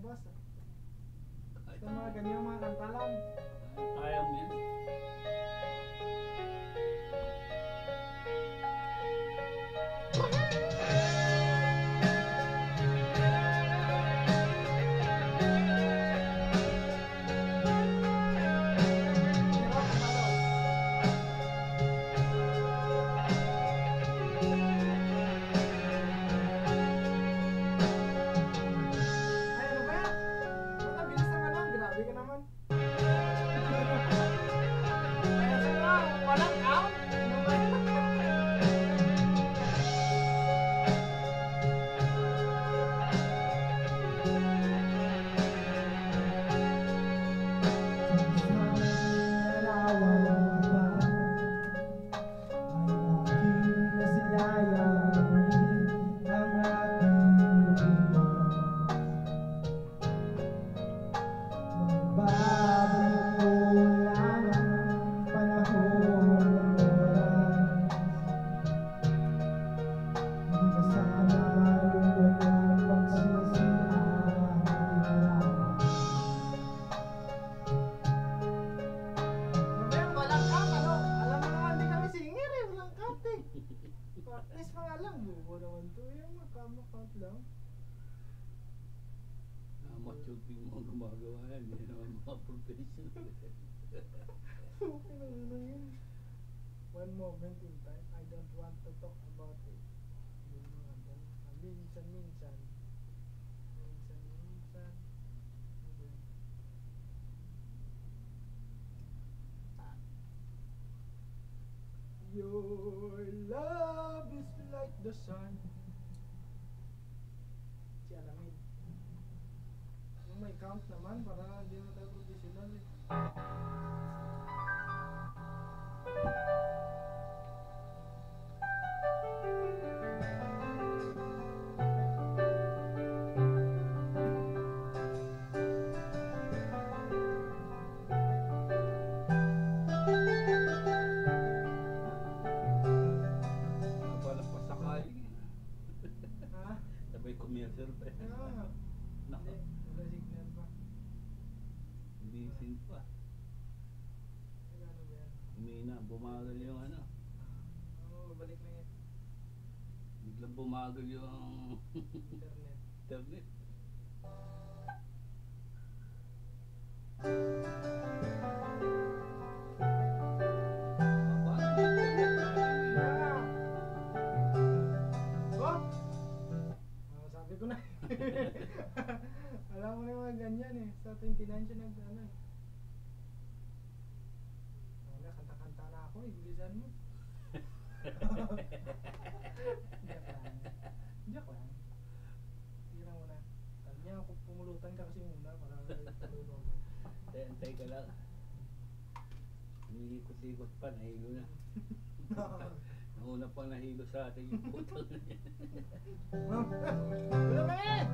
boss. Sa mga ganyang mga kanta lang. Kaya mo yan. Shooting mo gumagawa yan, hindi naman mga professional. One moment in time, I don't want to talk about it. Minsan-minsan. Your love is like the sun. Si Alamid. May count naman para hindi na tayo professional eh. Walang pasakali. Ha? Sabay commercial pa. Nako. Wala signal pa. Bising pa. Ano ba yan? Umina, bumagal yung ano. Oo, balik na yan. Biglang bumagal yung Internet. Sabi ko na. Alam mo na yung mga ganyan eh. Sa 29 siya nag-ano eh. Wala, kanta-kanta na ako eh. Bilisan mo. Joke lang. Tira mo na. Tanya ako, pumulutan ka kasi muna para tulungan mo. Antay ka lang. Umiikot-ikot pa, nahilo na. Nauna pang nahilo sa atin yung putang na yan. Wala ba eh!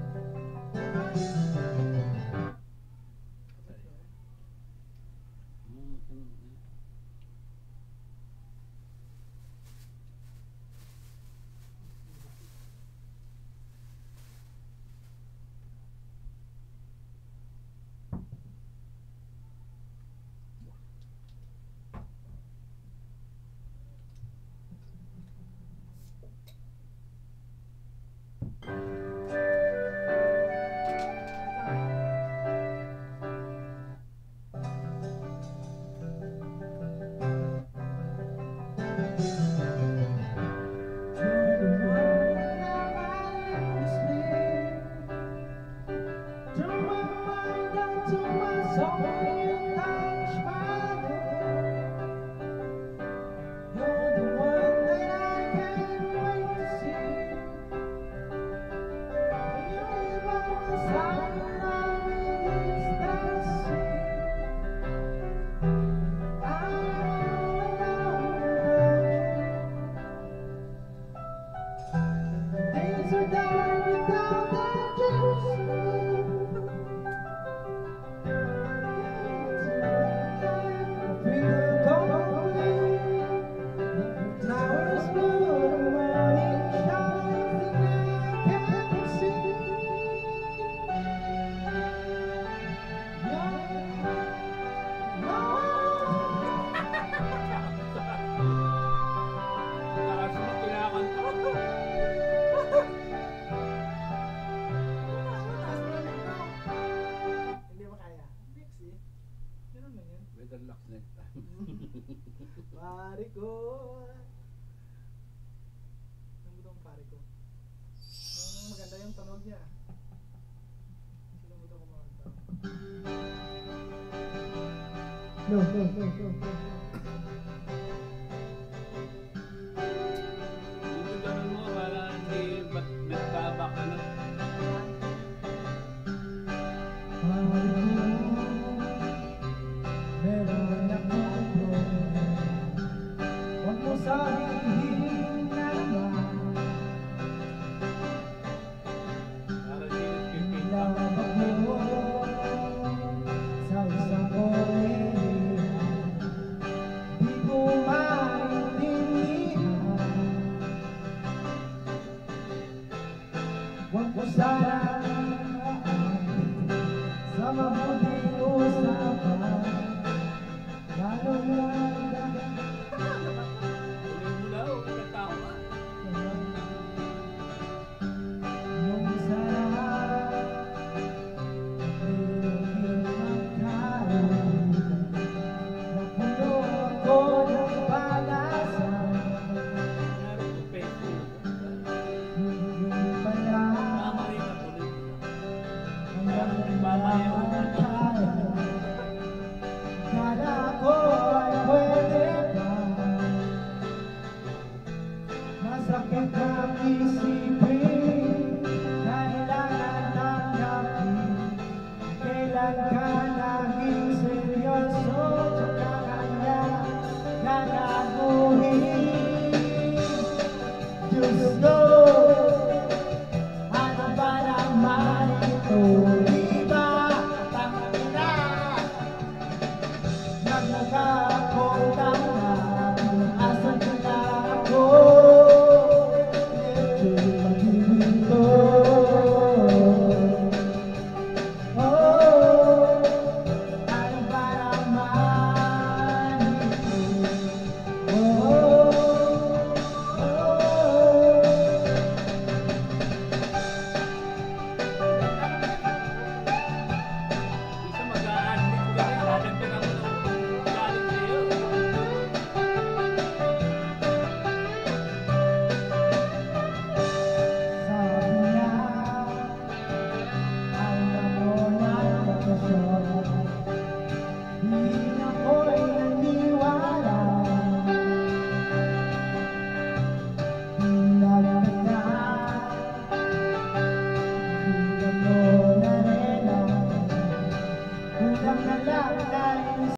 Pare ko. Ano ba itong pare ko? Maganda yung tunog niya.